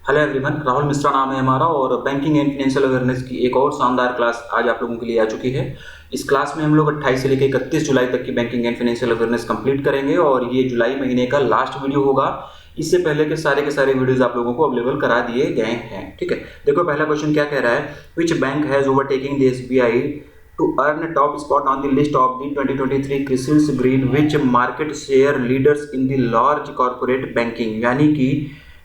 Hello everyone, Rahul Mishra नाम है हमारा और बैंकिंग एंड फाइनेंशियल अवेयरनेस की एक और शानदार क्लास आज आप लोगों के लिए आ चुकी है। इस क्लास में हम लोग 28 से लेकर 31 जुलाई तक की banking and financial awareness complete करेंगे और ये जुलाई महीने का लास्ट वीडियो होगा। इससे पहले के सारे वीडियोस आप लोगों को अवेलेबल करा दिए गए हैं। ठीक है, देखो पहला क्वेश्चन क्या कह रहा है, which bank has overtaking the SBI to earn a top spot on the list of the 2023 CRISIL's Green which market share leaders in the large corporate banking। यानी कि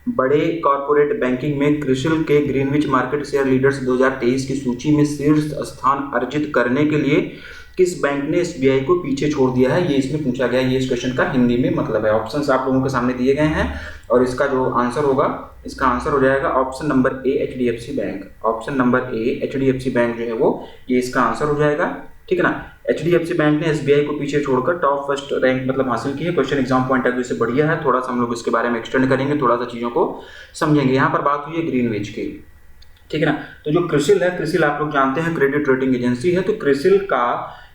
बड़े कॉरपोरेट बैंकिंग में क्रिसिल के ग्रीनविच मार्केट शेयर लीडर्स 2023 की सूची में शीर्ष स्थान अर्जित करने के लिए किस बैंक ने एसबीआई को पीछे छोड़ दिया है, ये इसमें पूछा गया है। ये इस क्वेश्चन का हिंदी में मतलब है। ऑप्शंस आप लोगों के सामने दिए गए हैं और इसका जो आंसर होगा, इसका आंसर हो जाएगा ऑप्शन नंबर ए एचडीएफसी बैंक। ऑप्शन नंबर ए एचडीएफसी बैंक जो है वो ये इसका आंसर हो जाएगा। ठीक है ना, एचडीएफसी बैंक ने एसबीआई को पीछे छोड़कर टॉप फर्स्ट रैंक मतलब हासिल की है। Question exam point of view से बढ़िया है। थोड़ा सा हम लोग इसके बारे में एक्सटेंड करेंगे, थोड़ा सा चीज़ों को समझेंगे। यहाँ पर बात हुई है ग्रीनविच की। ठीक है ना, तो जो क्रिसिल है, क्रिसिल आप लोग जानते हैं क्रेडिट रेटिंग एजेंसी है। तो क्रिसिल का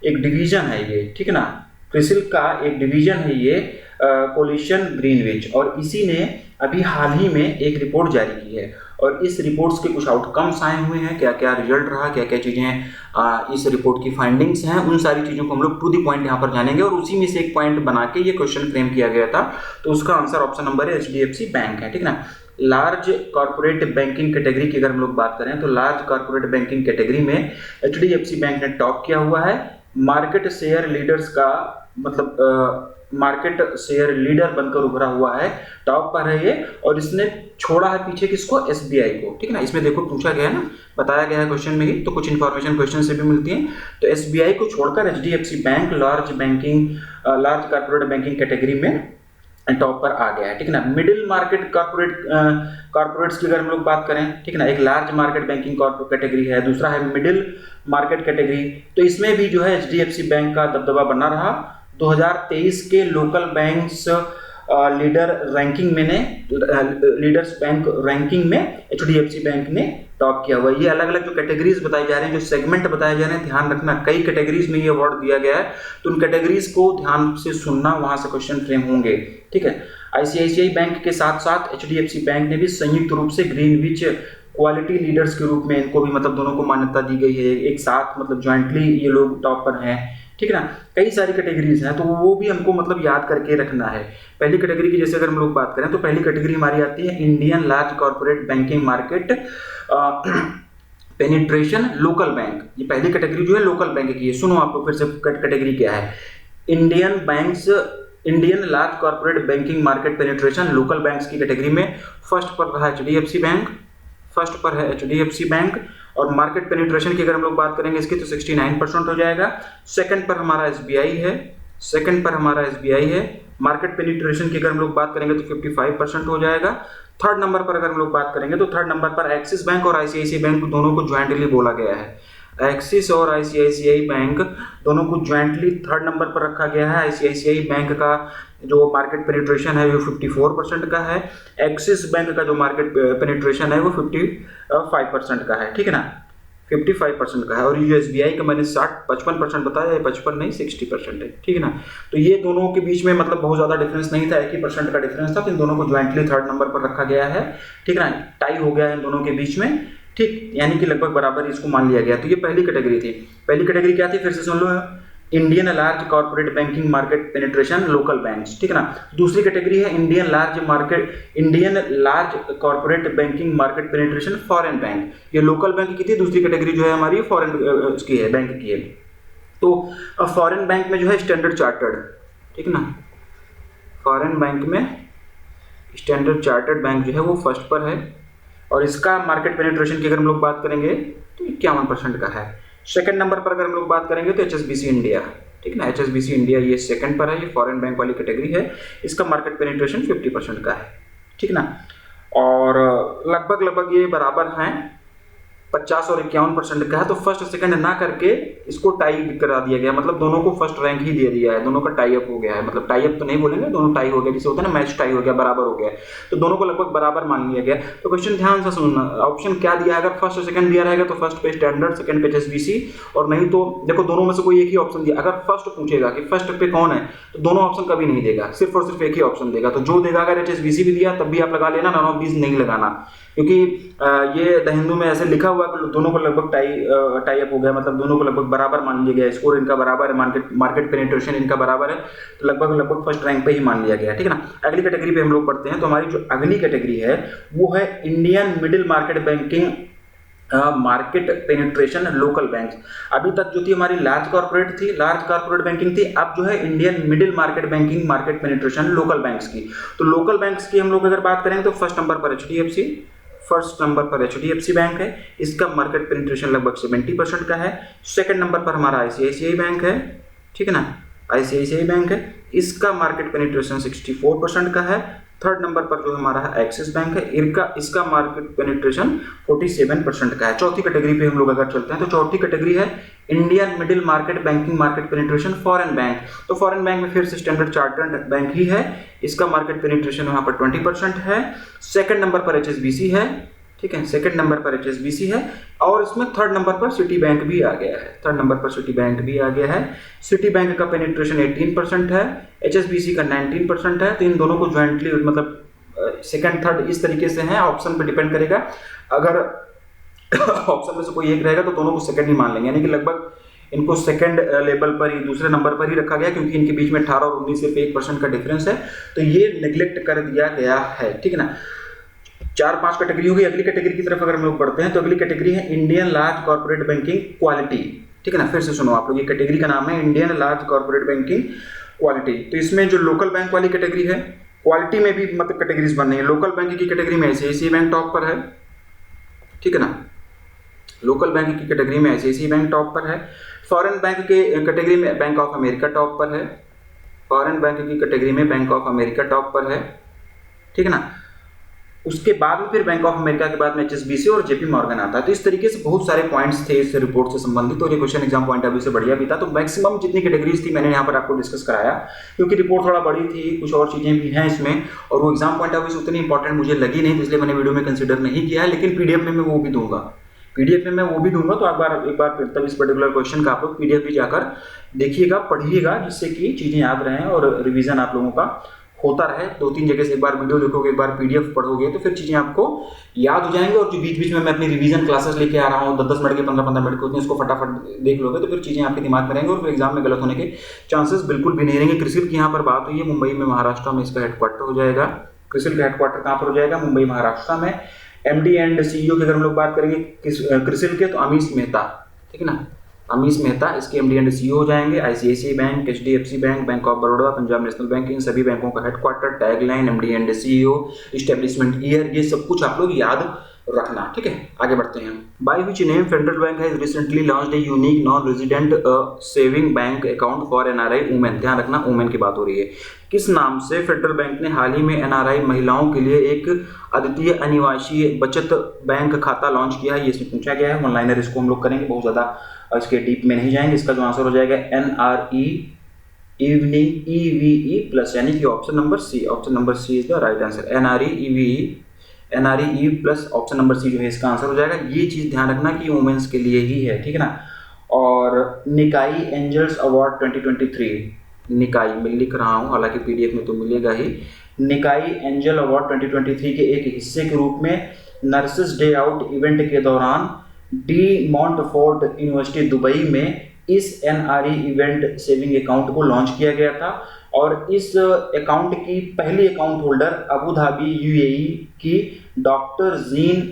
एक डिवीजन है ये। ठीक है ना, क्रिसिल का एक डिवीजन है ये कोलिशन ग्रीनविच, और इसी ने अभी हाल ही में एक रिपोर्ट जारी की है और इस रिपोर्ट्स के कुछ आउटकम्स आए हुए हैं। क्या क्या रिजल्ट रहा, क्या क्या चीज़ें इस रिपोर्ट की फाइंडिंग्स हैं, उन सारी चीज़ों को हम लोग टू दी पॉइंट यहाँ पर जानेंगे और उसी में से एक पॉइंट बना के ये क्वेश्चन फ्रेम किया गया था। तो उसका आंसर ऑप्शन नंबर है एचडीएफसी बैंक है। ठीक है ना, लार्ज कॉर्पोरेट बैंकिंग कैटेगरी की अगर हम लोग बात करें तो लार्ज कॉर्पोरेट बैंकिंग कैटेगरी में एचडीएफसी बैंक ने टॉप किया हुआ है। मार्केट शेयर लीडर्स का मतलब मार्केट शेयर लीडर बनकर उभरा हुआ है, टॉप पर है ये, और इसने छोड़ा है पीछे किसको, एसबीआई को। ठीक है ना, इसमें देखो पूछा गया है ना, बताया गया है क्वेश्चन में ही, तो कुछ इन्फॉर्मेशन क्वेश्चन से भी मिलती है। तो एसबीआई को छोड़कर HDFC bank large corporate banking category में टॉप पर आ गया है। ठीक है ना, मिडिल मार्केट कॉर्पोरेट्स की अगर हम लोग बात करें, ठीक है ना, एक लार्ज मार्केट बैंकिंग कैटेगरी है, दूसरा है मिडिल मार्केट कैटेगरी। तो इसमें भी जो है एचडीएफसी बैंक का दबदबा बना रहा। 2023 के local banks leaders bank ranking में एचडीएफसी बैंक ने टॉप किया हुआ है। ये अलग अलग जो कैटेगरीज बताई जा रही हैं, जो सेगमेंट बताए जा रहे हैं, ध्यान रखना कई कैटेगरीज में ये अवार्ड दिया गया है, तो उन कैटेगरीज को ध्यान से सुनना, वहां से क्वेश्चन फ्रेम होंगे। ठीक है, आईसीआईसीआई बैंक के साथ साथ एचडीएफसी बैंक ने भी संयुक्त रूप से ग्रीनविच क्वालिटी लीडर्स के रूप में इनको भी मतलब दोनों को मान्यता दी गई है। एक साथ मतलब ज्वाइंटली ये लोग टॉप पर हैं। ठीक है ना, कई सारी कैटेगरीज हैं तो वो भी हमको मतलब याद करके रखना है। पहली कैटेगरी की जैसे अगर हम लोग बात करें तो पहली कैटेगरी हमारी आती है Indian large corporate banking market penetration local bank. ये पहली कैटेगरी जो है लोकल बैंक की है। सुनो आपको फिर से कैटेगरी क्या है। Indian large corporate banking market penetration local banks की कैटेगरी में फर्स्ट पर रहा एचडीएफसी बैंक, फर्स्ट पर है एचडीएफसी बैंक। और मार्केट पेनिट्रेशन की अगर हम लोग बात करेंगे इसकी तो 69% हो जाएगा। सेकंड पर हमारा एसबीआई है, मार्केट पेनिट्रेशन की अगर हम लोग बात करेंगे तो 55% हो जाएगा। थर्ड नंबर पर अगर हम लोग बात करेंगे तो थर्ड नंबर पर एक्सिस बैंक और आईसीआईसीआई बैंक दोनों को ज्वाइंटली बोला गया है। एक्सिस और आईसीआईसीआई बैंक दोनों को ज्वाइंटली थर्ड नंबर पर रखा गया है। आईसीआईसीआई बैंक का जो मार्केट पेनिट्रेशन है वो 54% का है। एक्सिस बैंक का जो मार्केट पेनिट्रेशन है वो 55% का है। ठीक है ना, 55% का है। और ये जो एसबीआई का मैंने 55% बताया, 55 नहीं 60% है। ठीक है ना, तो ये दोनों के बीच में मतलब बहुत ज़्यादा डिफरेंस नहीं था, 1% का डिफरेंस था, तो इन दोनों को ज्वाइंटली थर्ड नंबर पर रखा गया है। ठीक है ना, टाई हो गया है इन दोनों के बीच में। ठीक, यानी कि लगभग बराबर इसको मान लिया गया। तो ये पहली कैटेगरी थी। पहली कैटेगरी क्या थी फिर से सुन लो, Indian large corporate banking market penetration local banks. ठीक है ना, दूसरी कैटेगरी है Indian large corporate banking market penetration foreign bank. ये लोकल बैंक की थी, दूसरी कैटेगरी जो है हमारी फॉरेन की है, बैंक की है। तो फॉरेन बैंक में जो है स्टैंडर्ड चार्टर्ड, ठीक है ना, फॉरेन बैंक में स्टैंडर्ड चार्टर्ड बैंक जो है वो फर्स्ट पर है और इसका मार्केट पेनिट्रेशन की अगर हम लोग बात करेंगे तो 51% का है। सेकंड नंबर पर अगर हम लोग बात करेंगे तो एचएसबीसी इंडिया। ठीक है ना, एचएसबीसी इंडिया ये सेकंड पर है, ये फॉरेन बैंक वाली कैटेगरी है, इसका मार्केट पेनिट्रेशन 50% का है। ठीक है ना, और लगभग ये बराबर हैं, 50 और 51% का है। तो फर्स्ट सेकंड ना करके इसको टाई करा दिया गया, मतलब दोनों को फर्स्ट रैंक ही दे दिया है, दोनों का टाई अप हो गया है। मतलब टाई अप तो नहीं बोलेंगे, दोनों टाई हो गया, जिसे होता है ना मैच टाई हो गया, बराबर हो गया, तो दोनों को लगभग बराबर मान लिया गया। तो क्वेश्चन ध्यान से सुनना, ऑप्शन क्या दिया है, अगर फर्स्ट सेकंड दिया रहेगा तो फर्स्ट पे स्टैंडर्ड, सेकंड पे एचएसबीसी, और नहीं तो देखो दोनों में से कोई एक ही ऑप्शन दिया। अगर फर्स्ट पूछेगा कि फर्स्ट पे कौन है तो दोनों ऑप्शन कभी नहीं देगा, सिर्फ और सिर्फ एक ही ऑप्शन देगा। तो जो देगा, अगर एचएसबीसी भी दिया तब भी आप लगा लेना, नॉन ऑफ दीज नहीं लगाना। क्योंकि ये द हिंदू में ऐसे लिखा हुआ कि दोनों को लगभग टाई अप हो गया, मतलब दोनों को लगभग बराबर मान लिया गया, स्कोर इनका बराबर है, मार्केट पेनिट्रेशन इनका बराबर है, तो लगभग फर्स्ट रैंक पे ही मान लिया गया, ठीक है ना। अगली कैटेगरी पे हम लोग बढ़ते हैं। तो हमारी जो अगली कैटेगरी है वो है Indian middle market banking market penetration local bank. अभी तक जो थी हमारी लार्ज कॉर्पोरेट बैंकिंग थी, अब जो है Indian middle market banking market penetration local banks की। तो लोकल बैंक्स की हम लोग अगर बात करेंगे तो फर्स्ट नंबर पर एचडीएफसी बैंक है, इसका मार्केट पेनिट्रेशन लगभग 70% का है। सेकंड नंबर पर हमारा आईसीआईसीआई बैंक है, ठीक है ना, आईसीआईसीआई बैंक है, इसका मार्केट पेनिट्रेशन 64% का है। थर्ड नंबर पर जो हमारा है एक्सिस बैंक है, इसका मार्केट पेनिट्रेशन 47% का है। चौथी कैटेगरी पे हम लोग अगर चलते हैं तो चौथी कैटेगरी है Indian middle market banking market penetration foreign bank. तो फॉरेन बैंक में फिर से स्टैंडर्ड चार्टर्ड बैंक ही है, इसका मार्केट पेनिट्रेशन यहाँ पर 20% है। सेकंड नंबर पर एचएसबीसी है, ठीक है, सेकंड नंबर पर एचएसबीसी है, और इसमें थर्ड नंबर पर सिटी बैंक भी आ गया है। सिटी बैंक का पेनिट्रेशन 18% है, एचएसबीसी का 19% है। तो इन दोनों को ज्वाइंटली मतलब सेकंड थर्ड इस तरीके से है, ऑप्शन पे डिपेंड करेगा। अगर ऑप्शन में से कोई एक रहेगा तो दोनों को सेकंड ही मान लेंगे, यानी कि लगभग इनको सेकंड लेवल पर ही, दूसरे नंबर पर ही रखा गया, क्योंकि इनके बीच में 18 और 19 सिर्फ 1% का डिफरेंस है, तो ये नेग्लेक्ट कर दिया गया है, ठीक है ना। 4-5 कैटेगरी होगी। अगली कैटेगरी की तरफ अगर हम लोग बढ़ते हैं तो अगली कैटेगरी है Indian large corporate banking quality, ठीक है ना। फिर से सुनो आप लोग, ये कैटेगरी का नाम है Indian large corporate banking quality. तो इसमें जो लोकल बैंक वाली कैटेगरी है, क्वालिटी में भी मतलब कैटेगरीज बन रही है। लोकल बैंक की कैटेगरी में आईसीआईसीआई बैंक टॉप पर है, ठीक है ना, लोकल बैंक की कैटेगरी में आईसीआईसीआई बैंक टॉप पर है। फॉरेन बैंक के कैटेगरी में बैंक ऑफ अमेरिका टॉप पर है, फॉरेन बैंक की कैटेगरी में बैंक ऑफ अमेरिका टॉप पर है, ठीक है ना। उसके बाद में फिर बैंक ऑफ अमेरिका के बाद में एचएसबीसी और जेपी मॉर्गन आता है। तो इस तरीके से बहुत सारे पॉइंट्स थे इस रिपोर्ट से संबंधित, और ये question exam point of view से बढ़िया भी था। तो मैक्सिमम जितनी कैटेगरीज थी मैंने यहाँ पर आपको डिस्कस कराया, क्योंकि रिपोर्ट थोड़ा बड़ी थी, कुछ और चीजें भी हैं इसमें, और वो एग्जाम पॉइंट ऑफ व्यू से उतनी इंपॉर्टेंट मुझे लगी नहीं, इसलिए मैंने वीडियो में कंसिडर नहीं किया है। लेकिन पीडीएफ में मैं वो भी दूंगा, तो एक बार तब इस पर्टिकुलर क्वेश्चन का आप लोग पीडीएफ भी जाकर देखिएगा, पढ़िएगा, जिससे कि चीजें याद रहें और रिवीजन आप लोगों का होता रहे। 2-3 जगह से एक बार वीडियो देखोगे, एक बार पीडीएफ पढ़ोगे, तो फिर चीजें आपको याद हो जाएंगी। और जो बीच बीच में मैं अपनी रिवीजन क्लासेस लेके आ रहा हूँ 10-10 मिनट के, 15-15 मिनट के होते हैं, इसको फटाफट देख लोगे तो फिर चीजें आपके दिमाग में रहेंगी और फिर एग्जाम में गलत होने के चांसेस बिल्कुल भी नहीं रहेंगे। क्रिसिल की यहाँ पर बात हुई है, मुंबई में, महाराष्ट्र में इसका हेडक्वार्टर हो जाएगा। क्रिसिल का हेडक्वार्टर कहाँ पर हो जाएगा? मुंबई, महाराष्ट्र में। एमडी एंड सीईओ की अगर हम लोग बात करेंगे क्रिसिल के, तो अमीश मेहता, ठीक है ना, अमीश मेहता इसके एमडी एंड सीईओ हो जाएंगे। ICICI bank, HDFC bank, bank of Baroda, Punjab national bank, इन सभी बैंकों का headquarter, tagline, MD and CEO, establishment year, ये सब कुछ आप लोग याद रखना, ठीक है। आगे बढ़ते हैं। By which name federal bank has recently launched a unique non resident saving bank account for NRI women. ध्यान रखना, वुमेन की बात हो रही है। किस नाम से फेडरल बैंक ने हाल ही में एनआरआई महिलाओं के लिए एक अद्वितीय अनिवासी बचत बैंक खाता लॉन्च किया है? ये इसमें पूछा गया है, ऑनलाइनर इसको हम लोग करेंगे, बहुत ज्यादा इसके डीप में नहीं जाएंगे। इसका जो आंसर हो जाएगा एनआरई इवनिंग ईवीई प्लस, यानी कि option number C is the right answer. NRE plus option number C जो है इसका आंसर हो जाएगा। ये चीज ध्यान रखना कि वुमेन्स के लिए ही है, ठीक है ना। और निकाई एंजल्स अवार्ड 2023, निकाई मैं लिख रहा हूँ, हालांकि पीडीएफ में तो मिलेगा ही। निकाई एंजल अवार्ड 2023 के एक हिस्से के रूप में नर्सेस डे आउट इवेंट के दौरान डी मॉन्टफोर्ट यूनिवर्सिटी दुबई में इस एनआरई इवेंट सेविंग अकाउंट को लॉन्च किया गया था। और इस अकाउंट की पहली account holder Abu Dhabi UAE की डॉक्टर जीन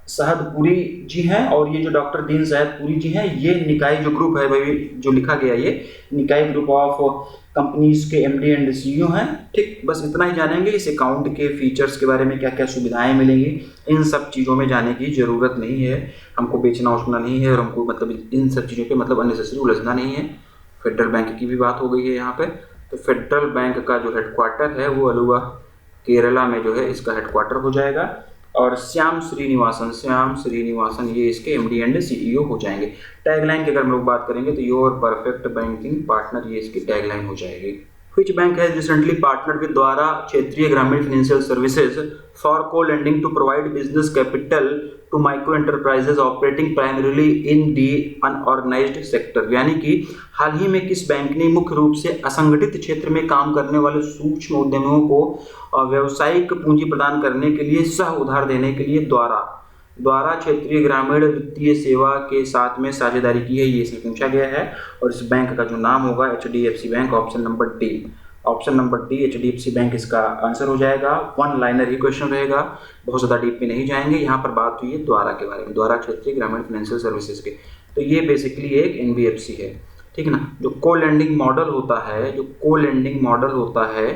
सहदपुरी जी हैं। और ये जो डॉक्टर दीन सहदपुरी जी हैं, ये निकाय जो ग्रुप है भाई, जो लिखा गया, ये निकाय ग्रुप ऑफ कंपनीज के एमडी एंड सीईओ हैं, ठीक। बस इतना ही जानेंगे। इस अकाउंट के फीचर्स के बारे में, क्या क्या सुविधाएं मिलेंगी, इन सब चीज़ों में जाने की जरूरत नहीं है। हमको बेचना उछना नहीं है, और हमको मतलब इन सब चीज़ों पे मतलब अननेसेसरी उलझना नहीं है। फेडरल बैंक की भी बात हो गई है यहाँ पे। तो फेडरल बैंक का जो हेडक्वार्टर है वो अलुवा केरला में जो है इसका हेडक्वार्टर हो जाएगा। और श्याम श्रीनिवासन ये इसके एमडी एंड सीईओ हो जाएंगे। टैगलाइन की अगर हम लोग बात करेंगे तो योर परफेक्ट बैंकिंग पार्टनर, ये इसकी टैगलाइन हो जाएगी। Which bank has recently partnered with Dvara Kshetriya Gramin financial services for colending to provide business capital to micro enterprises operating primarily in the unorganised sector, यानी कि हाल ही में किस बैंक ने मुख्य रूप से असंगठित क्षेत्र में काम करने वाले सूक्ष्म उद्यमियों को व्यावसायिक पूंजी प्रदान करने के लिए सह उधार देने के लिए द्वारा क्षेत्रीय ग्रामीण वित्तीय सेवा के साथ में साझेदारी की है, ये इसमें पूछा गया है। और इस बैंक का जो नाम होगा HDFC bank, option number D HDFC bank इसका आंसर हो जाएगा। वन लाइनर ही क्वेश्चन रहेगा, बहुत ज़्यादा डीप में नहीं जाएंगे। यहाँ पर बात हुई है द्वारा के बारे में, द्वारा क्षेत्रीय ग्रामीण फाइनेंशियल सर्विसेज के, तो ये बेसिकली एक NBFC है, ठीक है ना। जो को लेंडिंग मॉडल होता है,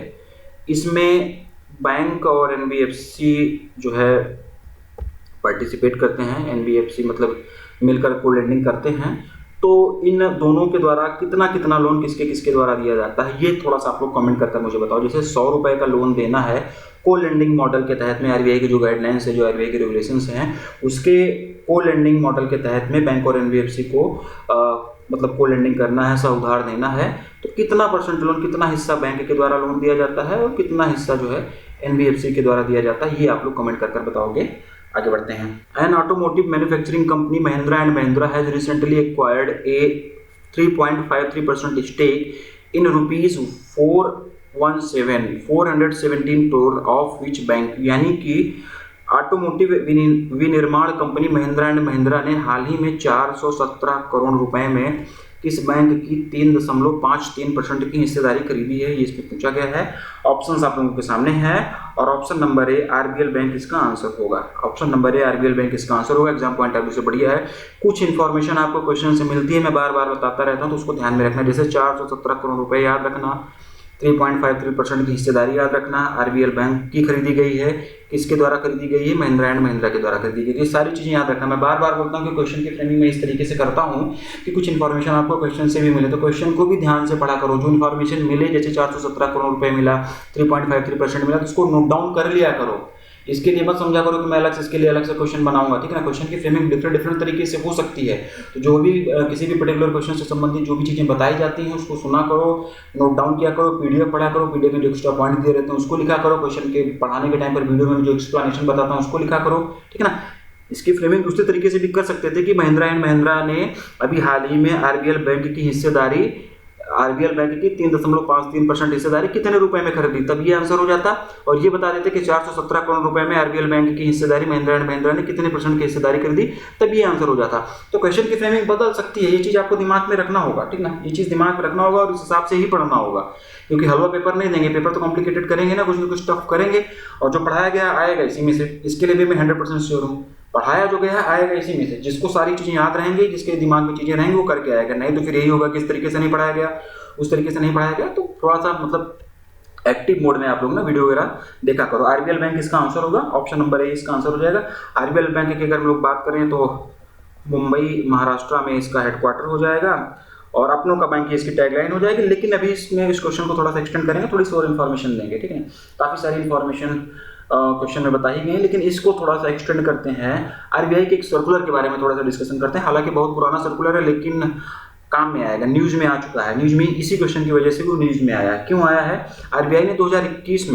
इसमें बैंक और NBFC जो है पार्टिसिपेट करते हैं। NBFC मतलब मिलकर को लेंडिंग करते हैं, तो इन दोनों के द्वारा कितना लोन किसके द्वारा दिया जाता है, ये थोड़ा सा आप लोग कमेंट करके मुझे बताओ। जैसे 100 रुपये का लोन देना है को लेंडिंग मॉडल के तहत में, RBI के जो गाइडलाइंस है, जो RBI के रेगुलेशंस हैं, उसके को लेंडिंग मॉडल के तहत में बैंक और NBFC को मतलब को लेंडिंग करना है, सह उधार देना है, तो कितना परसेंट लोन, कितना हिस्सा बैंक के द्वारा लोन दिया जाता है और कितना हिस्सा जो है NBFC के द्वारा दिया जाता है, ये आप लोग कमेंट कर बताओगे। आगे बढ़ते हैं। An automotive manufacturing company Mahindra and Mahindra has recently acquired a 3.53% stake in rupees 417 crore of which bank, यानी कि ऑटोमोटिव विनिर्माण कंपनी महिंद्रा एंड महिंद्रा ने हाल ही में 417 करोड़ रुपए में किस बैंक की 3.53% की हिस्सेदारी खरीदी है, ये इसमें पूछा गया है। ऑप्शंस आप लोगों के सामने है और ऑप्शन नंबर ए RBL बैंक इसका आंसर होगा। ऑप्शन नंबर ए RBL बैंक इसका आंसर होगा। एग्जाम पॉइंट ऑफ व्यू से बढ़िया है। कुछ इन्फॉर्मेशन आपको क्वेश्चन से मिलती है, मैं बार बार बताता रहता हूँ, तो उसको ध्यान में रखना। जैसे 417 करोड़ रुपए याद रखना, 3.53% की हिस्सेदारी याद रखना, RBL बैंक की खरीदी गई है, किसके द्वारा खरीदी गई है, महिंद्रा एंड महिंद्रा के द्वारा खरीदी गई है। ये सारी चीजें याद रखना। मैं बार बार बोलता हूँ कि क्वेश्चन की फ्रेमिंग में इस तरीके से करता हूँ कि कुछ इन्फॉर्मेशन आपको क्वेश्चन से भी मिले तो क्वेश्चन को भी ध्यान से पढ़ा करो। जो इन्फॉर्मेशन मिले, जैसे 417 करोड़ रुपए मिला, 3.53% मिला, तो उसको नोट डाउन कर लिया करो। इसके लिए मत समझा करो कि मैं अलग से इसके लिए अलग से क्वेश्चन बनाऊंगा, ठीक है ना। क्वेश्चन की फ्रेमिंग डिफरेंट तरीके से हो सकती है, तो जो भी किसी भी पर्टिकुलर क्वेश्चन से संबंधित जो भी चीजें बताई जाती हैं उसको सुना करो, नोट डाउन किया करो, PDF पढ़ा करो, PDF में जो एक्स्ट्रा पॉइंट दिए रहते हैं उसको लिखा करो, क्वेश्चन के पढ़ाने के टाइम पर वीडियो में जो एक्सप्लेनेशन बताता हूँ उसको लिखा करो, ठीक है ना। इसकी फ्रेमिंग दूसरे तरीके से भी कर सकते थे कि महिंद्रा एंड महिंद्रा ने अभी हाल ही में RBL बैंक की हिस्सेदारी, RBL बैंक की 3.53% हिस्सेदारी कितने रुपए में खरीदी, तब ये आंसर हो जाता। और ये बता देते कि 417 करोड़ रुपए में RBL बैंक की हिस्सेदारी महिंद्रा एंड महिंद्रा ने कितने % की हिस्सेदारी खरीदी, तब ये आंसर हो जाता। तो क्वेश्चन की फ्रेमिंग बदल सकती है, ये चीज आपको दिमाग में रखना होगा, ठीक ना। ये चीज दिमाग में रखना होगा और इस हिसाब से ही पढ़ना होगा, क्योंकि हलवा पेपर नहीं देंगे, पेपर तो कॉम्प्लिकेटेड करेंगे ना, कुछ ना कुछ टफ करेंगे, और जो पढ़ाया गया आएगा इसी में से। इसके लिए भी मैं 100% श्योर हूँ, पढ़ाया जो गया है आएगा इसी में से। जिसको सारी चीजें याद रहेंगी, जिसके दिमाग में चीजें रहेंगी, वो करके आएगा। नहीं तो फिर यही होगा कि इस तरीके से नहीं पढ़ाया गया, उस तरीके से नहीं पढ़ाया गया। तो थोड़ा सा मतलब एक्टिव मोड में आप लोग ना वीडियो वगैरह देखा करो। RBL बैंक इसका आंसर होगा, ऑप्शन नंबर ए इसका आंसर हो जाएगा। RBL बैंक की अगर हम लोग बात करें तो मुंबई महाराष्ट्र में इसका हेडक्वार्टर हो जाएगा और अपनों का बैंक की इसकी टैगलाइन हो जाएगी। लेकिन अभी इसमें इस क्वेश्चन को थोड़ा सा एक्सटेंड करेंगे, थोड़ी सी और इन्फॉर्मेशन देंगे, ठीक है। काफी सारी इन्फॉर्मेशन क्वेश्चन में बताई गई है, लेकिन इसको थोड़ा सा एक्सटेंड करते हैं। RBI के एक सर्कुलर के बारे में थोड़ा सा डिस्कशन करते हैं। हालांकि बहुत पुराना सर्कुलर है, लेकिन काम में आएगा, न्यूज में आ चुका है। न्यूज में इसी क्वेश्चन की वजह से वो न्यूज में आया है। क्यों आया है? RBI ने 2021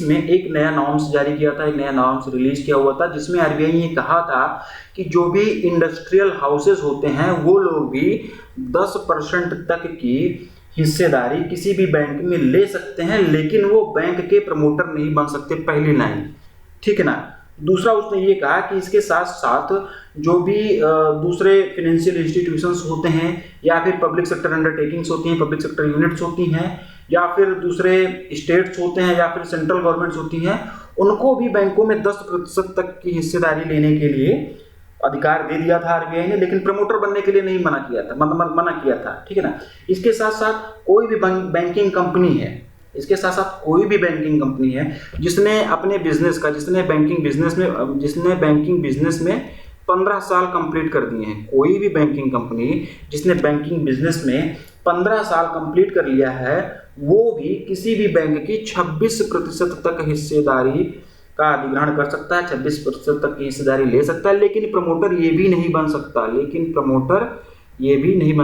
में एक नया नॉर्म्स जारी किया था, एक नया नॉर्म्स रिलीज किया हुआ था, जिसमें RBI ने कहा था कि जो भी इंडस्ट्रियल हाउसेज होते हैं वो लोग भी 10% तक की हिस्सेदारी किसी भी बैंक में ले सकते हैं, लेकिन वो बैंक के प्रमोटर नहीं बन सकते। पहली लाइन, ठीक है ना। दूसरा उसने ये कहा कि इसके साथ साथ जो भी दूसरे फाइनेंशियल इंस्टीट्यूशंस होते हैं या फिर पब्लिक सेक्टर अंडरटेकिंग्स होती हैं, पब्लिक सेक्टर यूनिट्स होती हैं, या फिर दूसरे स्टेट्स होते हैं या फिर सेंट्रल गवर्नमेंट्स होती हैं, उनको भी बैंकों में 10% तक की हिस्सेदारी लेने के लिए अधिकार दे दिया था RBI ने, लेकिन प्रमोटर बनने के लिए नहीं मना किया था, ठीक है ना। इसके साथ साथ कोई भी बैंकिंग कंपनी है, इसके साथ साथ कोई भी बैंकिंग कंपनी है जिसने अपने बिजनेस का, जिसने बैंकिंग बिजनेस में 15 साल कंप्लीट कर दिए हैं, कोई भी बैंकिंग कंपनी जिसने बैंकिंग बिजनेस में 15 साल कंप्लीट कर लिया है, वो भी किसी भी बैंक की 26% तक हिस्सेदारी का अधिग्रहण कर सकता है, 26% तक की हिस्सेदारी ले सकता है, लेकिन प्रमोटर ये भी नहीं बन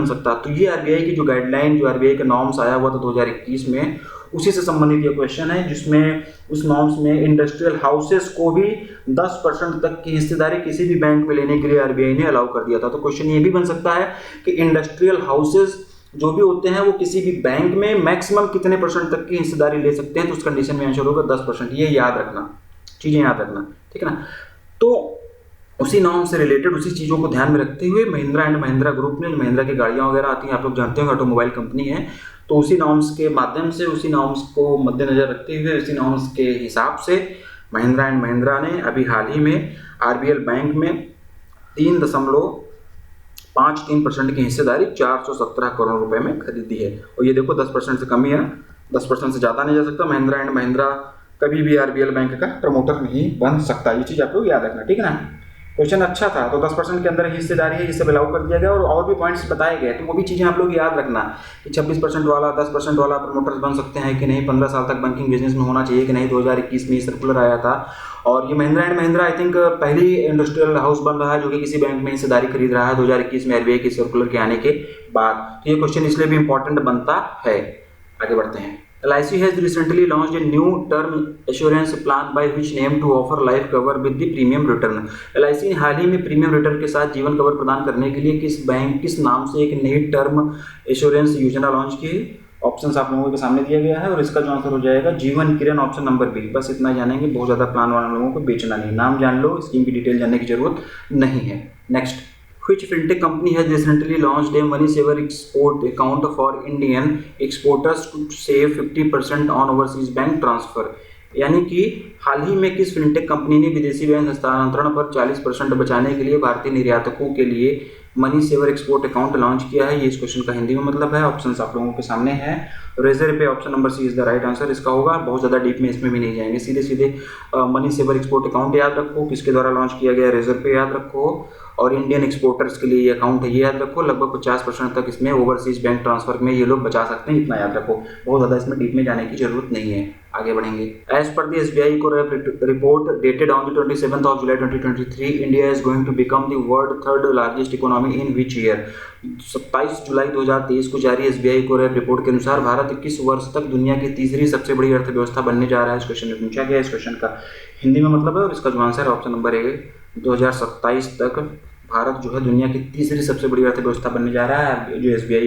सकता। तो ये RBI की जो गाइडलाइन, जो RBI का नॉर्म्स आया हुआ था 2021 में, उसी से संबंधित ये क्वेश्चन है, जिसमें उस नॉर्म्स में इंडस्ट्रियल हाउसेस को भी 10% तक की हिस्सेदारी किसी भी बैंक में लेने के लिए आरबीआई ने अलाउ कर दिया था। तो क्वेश्चन ये भी बन सकता है कि इंडस्ट्रियल हाउसेस जो भी होते हैं वो किसी भी बैंक में मैक्सिमम कितने % तक की हिस्सेदारी ले सकते हैं, तो उस कंडीशन में आंसर होगा 10%। ये याद रखना, चीजें याद रखना, ठीक है ना। तो उसी नॉर्म से रिलेटेड उसी चीज़ों को ध्यान में रखते हुए महिंद्रा एंड महिंद्रा ग्रुप ने, महिंद्रा की गाड़ियाँ वगैरह आती हैं, आप लोग जानते हैं ऑटोमोबाइल कंपनी है, तो उसी नॉर्म्स के माध्यम से, उसी नॉर्म्स को मद्देनजर रखते हुए, उसी नॉर्म्स के हिसाब से महिंद्रा एंड महिंद्रा ने अभी हाल ही में आरबीएल बैंक में 3.53% की हिस्सेदारी 417 करोड़ रुपए में खरीदी है। और ये देखो 10% से कम ही है ना, 10% से ज़्यादा नहीं जा सकता। महिंद्रा एंड महिंद्रा कभी भी आरबीएल बैंक का प्रमोटर नहीं बन सकता, ये चीज़ आप लोग याद रखना, ठीक है ना। क्वेश्चन अच्छा था, तो 10% के अंदर हिस्सेदारी है, ये सब अलाउ कर दिया गया और भी पॉइंट्स बताए गए, तो वो भी चीज़ें आप लोग याद रखना कि 26% वाला, 10% वाला प्रमोटर्स बन सकते हैं कि नहीं, 15 साल तक बैंकिंग बिजनेस में होना चाहिए कि नहीं। 2021 में ये सर्कुलर आया था और ये Mahindra and Mahindra I think पहली इंडस्ट्रियल हाउस बन रहा है जो कि किसी बैंक में हिस्सेदारी खरीद रहा है 2021 में आरबीआई की सर्कुलर के आने के बाद। तो ये क्वेश्चन इसलिए भी इंपॉर्टेंट बनता है। आगे बढ़ते हैं। LIC has recently launched a new term assurance plan by which name to offer life cover with the premium return। LIC ने हाल ही में प्रीमियम रिटर्न के साथ जीवन कवर प्रदान करने के लिए किस नाम से एक नई टर्म एश्योरेंस योजना लॉन्च की। ऑप्शंस आप लोगों के सामने दिया गया है और इसका जो आंसर हो जाएगा जीवन किरण, ऑप्शन नंबर बी। बस इतना जानेंगे, बहुत ज़्यादा प्लान वाले लोगों को बेचना नहीं, नाम जान लो, स्कीम की डिटेल जानने की जरूरत नहीं है। Next, Which fintech company has recently launched a money saver export account for Indian exporters to save 50% on overseas bank transfer। यानी कि हाल ही में किस फिनटेक कंपनी ने विदेशी बैंक हस्तांतरण पर 40% बचाने के लिए भारतीय निर्यातकों के लिए money saver export account launch किया है। ये इस क्वेश्चन का हिंदी में मतलब है। ऑप्शंस आप लोगों के सामने है। Razorpay option number C is the right answer इसका होगा। बहुत ज़्यादा डीप में इसमें भी नहीं जाएंगे, सीधे सीधे मनी सेवर एक्सपोर्ट अकाउंट याद रखो, किसके द्वारा लॉन्च किया गया, रेजर पे याद रखो, और इंडियन एक्सपोर्टर्स के लिए ये अकाउंट है, ये याद रखो। लगभग 50% तक इसमें ओवरसीज बैंक ट्रांसफर में ये लोग बचा सकते हैं, इतना याद रखो। बहुत ज़्यादा इसमें डीप में जाने की जरूरत नहीं है। आगे बढ़ेंगे। As per the SBI report dated on the 27th of July 2023, India is going to become the world third largest economy in which year. 27 जुलाई 2023 को जारी SBI को रिपोर्ट के अनुसार भारत किस वर्ष तक दुनिया की तीसरी सबसे बड़ी अर्थव्यवस्था बनने जा रहा है। इस क्वेश्चन में पूछा गया। इस क्वेश्चन का हिंदी में मतलब है और इसका जो आंसर है ऑप्शन नंबर ए, 2027 तक भारत जो है दुनिया की तीसरी सबसे बड़ी अर्थव्यवस्था बनने जा रहा है, जो SBI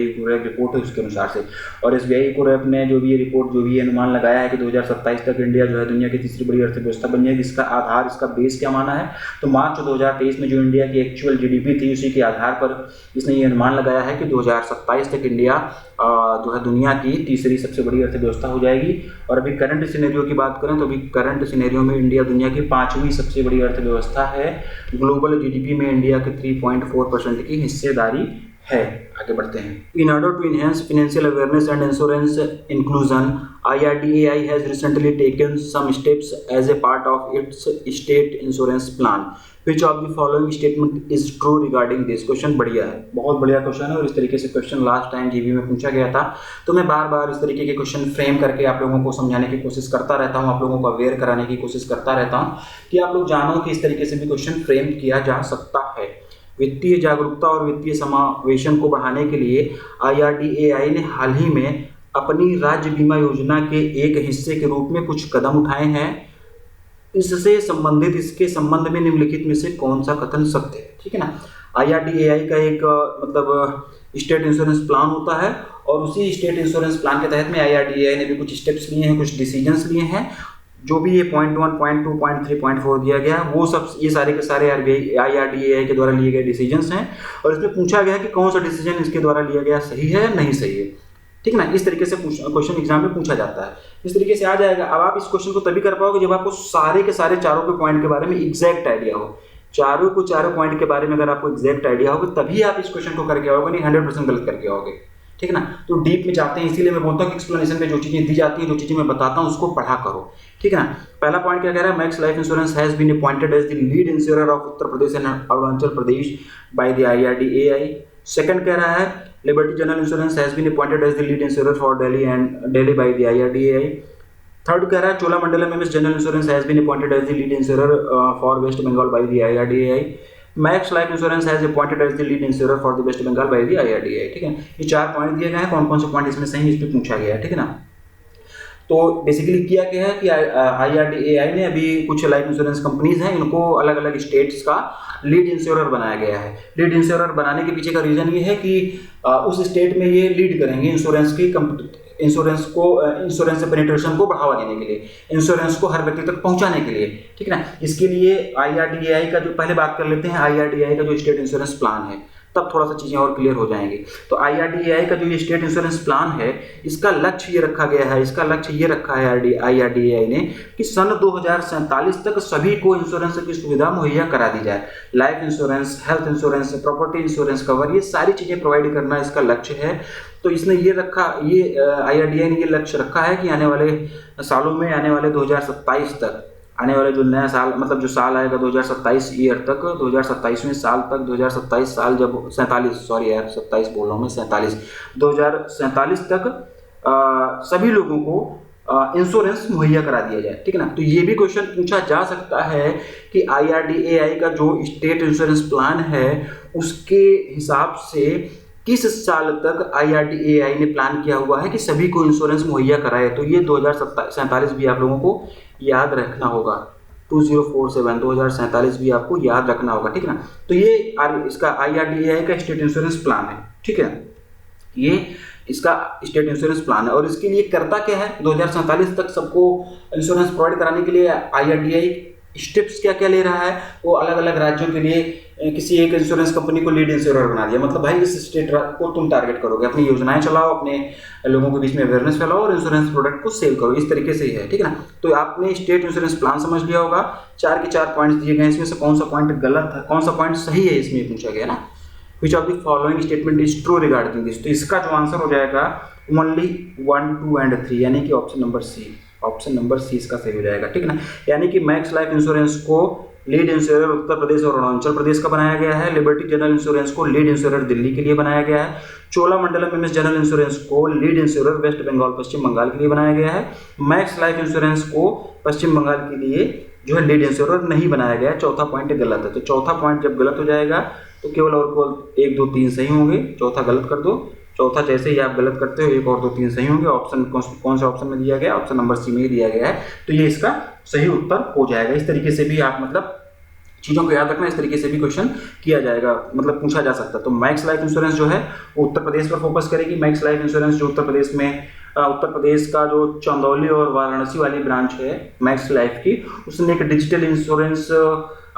रिपोर्ट है उसके अनुसार से। और SBI को ने जो भी ये रिपोर्ट, जो भी ये अनुमान लगाया है कि 2027 तक इंडिया जो है दुनिया की तीसरी बड़ी अर्थव्यवस्था बन जाएगी। इसका आधार, इसका बेस क्या माना है, तो मार्च 2023 में जो इंडिया की एक्चुअल GDP थी उसी के आधार पर इसने ये अनुमान लगाया है कि 2027 तक इंडिया जो है दुनिया की तीसरी सबसे बड़ी अर्थव्यवस्था हो जाएगी। और अभी करंट सिनेरियो की बात करें तो अभी करंट सिनेरियो में इंडिया दुनिया की 5वीं सबसे बड़ी अर्थव्यवस्था है। ग्लोबल GDP में इंडिया के 3.4% की हिस्सेदारी है। आगे बढ़ते हैं। In order to enhance financial awareness and insurance inclusion, IRDAI has recently taken some steps as a part of its state insurance plan. Which of the following statement is true regarding this? Question बढ़िया है, बहुत बढ़िया question है और इस तरीके से question last time GB में पूछा गया था। तो मैं बार बार इस तरीके के क्वेश्चन फ्रेम करके आप लोगों को समझाने की कोशिश करता रहता हूँ, आप लोगों को अवेयर कराने की कोशिश करता रहता हूँ कि आप लोग जानो कि इस तरीके से भी क्वेश्चन फ्रेम किया जा सकता है। वित्तीय जागरूकता और वित्तीय समावेशन को बढ़ाने के लिए IRDAI ने हाल ही में अपनी राज्य बीमा योजना के एक हिस्से के रूप में कुछ कदम उठाए हैं। इससे संबंधित, इसके संबंध में निम्नलिखित में से कौन सा कथन सत्य है? ठीक है ना। IRDAI का एक मतलब स्टेट इंश्योरेंस प्लान होता है और उसी स्टेट इंश्योरेंस प्लान के तहत में IRDAI ने भी कुछ स्टेप्स लिए हैं, कुछ डिसीजंस लिए हैं। जो भी ये पॉइंट 1, पॉइंट 2, पॉइंट 3, पॉइंट 4 दिया गया वो सब, ये सारे के सारे IRDAI के द्वारा लिए गए डिसीजंस हैं। और इसमें पूछा गया है कि कौन सा डिसीजन इसके द्वारा लिया गया सही है या नहीं सही है। ठीक है ना। इस तरीके से क्वेश्चन एग्जाम में पूछा जाता है, इस तरीके से आ जाएगा। अब आप इस क्वेश्चन को तभी कर पाओगे जब आपको सारे के सारे चारों के पॉइंट के बारे में एग्जैक्ट आइडिया हो। चारों पॉइंट के बारे में अगर आपको एग्जैक्ट आइडिया होगा तभी आप इस क्वेश्चन को करके आओगे, नहीं 100% गलत करके आओगे। ठीक है ना। तो डीप में जाते हैं, इसीलिए मैं बोलता हूँ कि एक्सप्लेनेशन में जो चीजें दी जाती हैं, जो चीजें मैं बताता हूँ उसको पढ़ा करो। ठीक है ना। पहला पॉइंट क्या कह रहा है, Max Life Insurance has been appointed as the lead insurer of Uttar Pradesh and Arunachal Pradesh by the IRDAI। Second कह रहा है Liberty General Insurance has been appointed as the lead insurer for Delhi by the IRDAI। Third कह रहा है Cholamandalam MS General Insurance has been appointed as the lead insurer for West Bengal by the IRDAI। Max Life Insurance has appointed as the lead insurer for the West Bengal by the IRDAI। ठीक है। ये 4 point दिए गए हैं, कौन कौन से पॉइंट इसमें सही, इस पे पूछा गया है। ठीक है ना। तो बेसिकली किया क्या है कि IRDAI ने अभी कुछ लाइफ इंश्योरेंस कंपनीज हैं, इनको अलग अलग स्टेट्स का लीड इंश्योरर बनाया गया है। लीड इंश्योरर बनाने के पीछे का रीजन ये है कि उस स्टेट में ये लीड करेंगे इंश्योरेंस पेनिट्रेशन को बढ़ावा देने के लिए, इंश्योरेंस को हर व्यक्ति तक पहुंचाने के लिए, ठीक है ना। इसके लिए IRDAI का जो, पहले बात कर लेते हैं IRDAI का जो स्टेट इंश्योरेंस प्लान है, तब थोड़ा सा चीजें और क्लियर हो जाएंगी। तो IRDAI का जो ये स्टेट इंश्योरेंस प्लान है, इसका लक्ष्य ये रखा गया है, IRDAI ने कि सन 2047 तक सभी को इंश्योरेंस की सुविधा मुहैया करा दी जाए। Life insurance, health insurance, property insurance cover, ये सारी चीजें प्रोवाइड करना इसका लक्ष्य है। तो इसने ये IRDAI ने ये लक्ष्य रखा है कि आने वाले सालों में, आने वाले 2027 तक, आने वाले जो नया साल, मतलब जो साल आएगा 2027 ईयर तक, 2027वें साल तक, 2027 साल जब 2047 तक सभी लोगों को इंश्योरेंस मुहैया करा दिया जाए, ठीक है ना। तो ये भी क्वेश्चन पूछा जा सकता है कि IRDAI का जो स्टेट इंश्योरेंस प्लान है, उसके हिसाब से किस साल तक IRDAI ने प्लान किया हुआ है कि सभी को इंश्योरेंस मुहैया कराए। तो ये 2047 भी आप लोगों को याद रखना होगा, 2047 भी आपको याद रखना होगा, ठीक है ना। तो ये इसका IRDAI का स्टेट इंश्योरेंस प्लान है, ठीक है। ये इसका स्टेट इंश्योरेंस प्लान है और इसके लिए करता क्या है, 2047 तक सबको इंश्योरेंस प्रोवाइड कराने के लिए IRDAI स्टेप्स क्या क्या ले रहा है। वो अलग अलग राज्यों के लिए किसी एक इंश्योरेंस कंपनी को लीड इंश्योरर बना दिया, मतलब भाई इस स्टेट को तुम टारगेट करोगे, अपनी योजनाएं चलाओ, अपने लोगों के बीच में अवेयरनेस फैलाओ और इंश्योरेंस प्रोडक्ट को सेल करो, इस तरीके से ही है, ठीक है ना। तो आपने स्टेट इंश्योरेंस प्लान समझ लिया होगा, 4 के 4 पॉइंट्स दिए गए, इसमें से कौन सा पॉइंट गलत है, कौन सा पॉइंट सही है, इसमें पूछा गया ना। Which of the following statement is true regarding this. तो इसका जो आंसर हो जाएगा ओनली 1, 2 एंड 3, यानी कि ऑप्शन नंबर सी इसका सही हो जाएगा, ठीक है ना। यानी कि मैक्स लाइफ इंश्योरेंस को लीड इंश्योरर उत्तर प्रदेश और अरुणाचल प्रदेश का बनाया गया है। लिबर्टी जनरल इंश्योरेंस को लीड इंश्योरर दिल्ली के लिए बनाया गया है। चोलामंडलम MS जनरल इंश्योरेंस को लीड इंश्योरर वेस्ट बंगाल, पश्चिम बंगाल के लिए बनाया गया है। मैक्स लाइफ इंश्योरेंस को पश्चिम बंगाल के लिए जो है लीड इंश्योरर नहीं बनाया गया है। चौथा पॉइंट गलत है। तो चौथा पॉइंट जब गलत हो जाएगा तो केवल और केवल 1, 2, 3 सही होंगे, चौथा गलत कर दो। चौथा जैसे ही आप गलत करते हो 1 और 2, 3 सही होंगे। ऑप्शन कौन से ऑप्शन में दिया गया, ऑप्शन नंबर सी में दिया गया है, तो ये इसका सही उत्तर हो जाएगा। इस तरीके से भी आप मतलब चीज़ों को याद रखना, इस तरीके से भी क्वेश्चन किया जाएगा, मतलब पूछा जा सकता है। तो मैक्स लाइफ इंश्योरेंस जो है वो उत्तर प्रदेश पर फोकस करेगी। मैक्स लाइफ इंश्योरेंस जो उत्तर प्रदेश का जो चंदौली और वाराणसी वाली ब्रांच है मैक्स लाइफ की, उसने एक digital insurance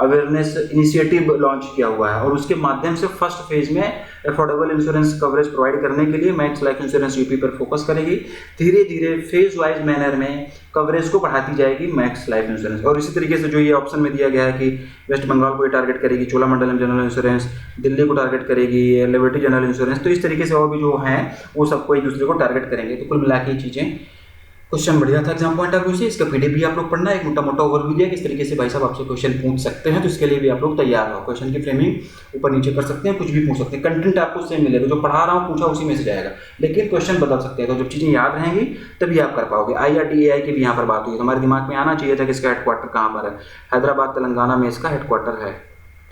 awareness initiative launch किया हुआ है और उसके माध्यम से फर्स्ट फेज में अफोर्डेबल इंश्योरेंस कवरेज प्रोवाइड करने के लिए मैक्स लाइफ इंश्योरेंस यूपी पर फोकस करेगी। धीरे धीरे फेज वाइज मैनर में कवरेज को बढ़ाती जाएगी मैक्स लाइफ इंश्योरेंस। और इसी तरीके से जो ये ऑप्शन में दिया गया है कि वेस्ट बंगाल को ये टारगेट करेगी, चोलामंडलम जनरल इंश्योरेंस दिल्ली को टारगेट करेगी, लिबर्टी जनरल इंश्योरेंस, तो इस तरीके से और भी जो हैं वो सबको एक दूसरे को टारगेट करेंगे। तो कुल मिला के चीज़ें, क्वेश्चन बढ़िया था एग्जाम पॉइंट ऑफ व्यू से। इसका PDF भी आप लोग पढ़ना, एक मोटा ओवरव्यू दिया किस तरीके से भाई साहब आपसे क्वेश्चन पूछ सकते हैं, तो इसके लिए भी आप लोग तैयार हो। क्वेश्चन की फ्रेमिंग ऊपर नीचे कर सकते हैं, कुछ भी पूछ सकते हैं, कंटेंट आपको सेम मिलेगा, जो पढ़ा रहा हूँ पूछा उसी में से जाएगा, लेकिन क्वेश्चन बदल सकते हैं। तो जब चीज़ें याद रहेंगी तभी आप कर पाओगे। IRDAI की भी यहाँ पर बात हुई, तो हमारे दिमाग में आना चाहिए था कि इसका हेडक्वार्टर कहाँ पर है। हैदराबाद तेलंगाना में इसका हेडक्वार्टर है,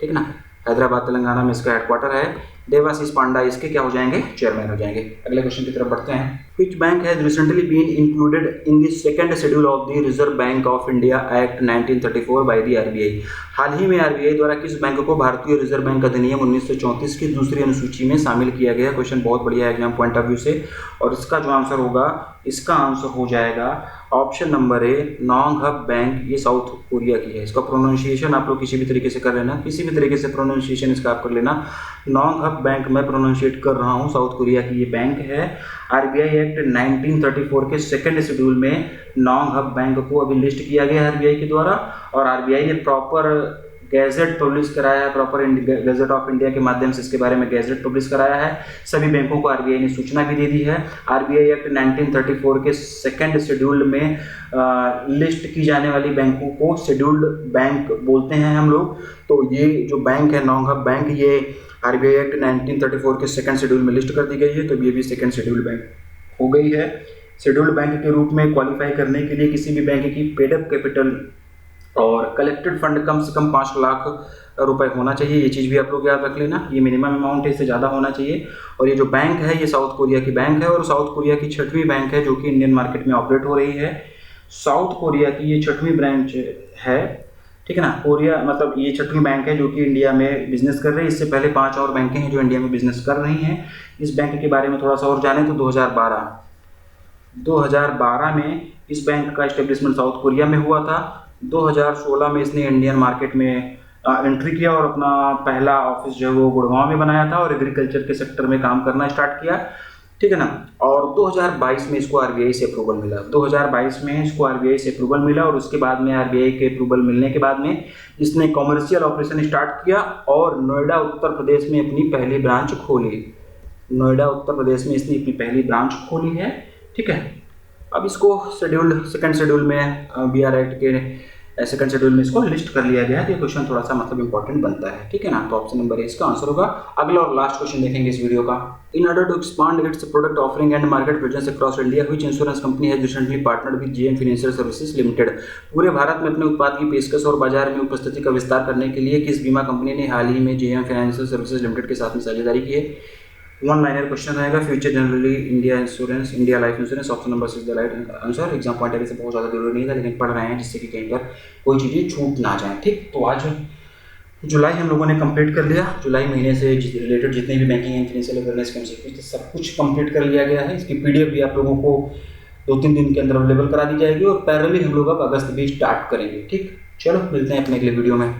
ठीक ना, हैदराबाद तेलंगाना में इसका हेडक्वार्टर है। देवाशीष पांडा इसके क्या हो जाएंगे, चेयरमैन हो जाएंगे। अगले क्वेश्चन की तरफ बढ़ते हैं। Which bank has recently been included in the second schedule of the Reserve Bank of India Act 1934 by the RBI? हाल ही में RBI द्वारा किस बैंक को भारतीय रिजर्व बैंक अधिनियम 1934 की दूसरी अनुसूची में शामिल किया गया? क्वेश्चन बहुत बढ़िया है एग्जाम पॉइंट ऑफ व्यू से, और इसका जो आंसर होगा, इसका आंसर हो जाएगा option number A, Nonghyup bank. ये साउथ कोरिया की है। इसका प्रोनाउंसिएशन आप लोग किसी भी तरीके से कर लेना, किसी भी तरीके से प्रोनाउंसिएशन इसका आप कर लेना। नॉन्ग हब बैंक मैं प्रोनाउंसिएट कर रहा हूँ, साउथ कोरिया की ये बैंक है। RBI एक्ट 1934 के सेकंड शेड्यूल में नॉन्ग हब बैंक को अभी लिस्ट किया गया है RBI के द्वारा, और RBI ने प्रॉपर गैजेट पब्लिश कराया है, प्रॉपर गैजेट ऑफ इंडिया के माध्यम से इसके बारे में गैजेट पब्लिश कराया है। सभी बैंकों को RBI ने सूचना भी दे दी है। RBI एक्ट 1934 के सेकंड शेड्यूल में लिस्ट की जाने वाली बैंकों को शेड्यूल्ड बैंक बोलते हैं हम लोग। तो ये जो बैंक है नॉन्ग हब बैंक, ये RBI एक्ट 1934 के सेकंड शेड्यूल में लिस्ट कर दी गई है, तो ये भी सेकंड शेड्यूल बैंक हो गई है। शेड्यूल्ड बैंक के रूप में क्वालिफाई करने के लिए किसी भी बैंक की पेड अप कैपिटल और कलेक्टेड फंड कम से कम 5 लाख रुपए होना चाहिए। ये चीज़ भी आप लोग याद रख लेना, ये मिनिमम अमाउंट है, इससे ज़्यादा होना चाहिए। और ये जो बैंक है ये साउथ कोरिया की बैंक है और साउथ कोरिया की 6वीं बैंक है जो कि इंडियन मार्केट में ऑपरेट हो रही है। साउथ कोरिया की ये 6वीं ब्रांच है, ठीक है ना। कोरिया मतलब ये 6वीं बैंक है जो कि इंडिया में बिजनेस कर रही है। इससे पहले 5 और बैंकें हैं जो इंडिया में बिजनेस कर रही हैं। इस बैंक के बारे में थोड़ा सा और जाने तो 2012 में इस बैंक का एस्टेब्लिशमेंट साउथ कोरिया में हुआ था। 2016 में इसने इंडियन मार्केट में एंट्री किया और अपना पहला ऑफिस जो है वो गुड़गांव में बनाया था और एग्रीकल्चर के सेक्टर में काम करना स्टार्ट किया, ठीक है ना। और 2022 में इसको आरबीआई से अप्रूवल मिला। 2022 में इसको आरबीआई से अप्रूवल मिला और उसके बाद में आरबीआई के अप्रूवल मिलने के बाद में इसने कॉमर्शियल ऑपरेशन स्टार्ट किया और नोएडा उत्तर प्रदेश में अपनी पहली ब्रांच खोली। नोएडा उत्तर प्रदेश में इसने अपनी पहली ब्रांच खोली है, ठीक है। अब इसको सेकंड शेड्यूल में BR एक्ट के सेकंड शेड्यूल में इसको लिस्ट कर लिया गया है। तो ये क्वेश्चन थोड़ा सा मतलब इंपॉर्टेंट बनता है, ठीक है ना। तो ऑप्शन नंबर ए इसका आंसर होगा। अगला और लास्ट क्वेश्चन देखेंगे इस वीडियो का। In order to expand its product offering and market presence across India which insurance company has recently partnered with JM Financial Services Limited. पूरे भारत में अपने उत्पाद की पेशकश और बाजार में उपस्थिति का विस्तार करने के लिए किस बीमा कंपनी ने हाल ही में JM फाइनेंशियल सर्विसेज लिमिटेड के साथ में साझेदारी की है। वन लाइनर क्वेश्चन रहेगा। Future generally India insurance, India life insurance. Option number 6 the right answer. Exam point of view से बहुत ज़्यादा जरूरी नहीं था लेकिन पढ़ रहे हैं जिससे कि कहीं पर कोई चीज़ें छूट ना जाए, ठीक। तो आज जुलाई हम लोगों ने कंप्लीट कर लिया। जुलाई महीने से रिलेटेड जितने भी बैंकिंग एंड फाइनेंशियल अवेयरनेस के सब कुछ कंप्लीट कर लिया गया है। इसकी PDF भी आप लोगों को 2-3 दिन के अंदर अवेलेबल करा दी जाएगी और पैरेलली हम लोग अब अगस्त भी स्टार्ट करेंगे, ठीक। चलो मिलते हैं अपने अगले वीडियो में।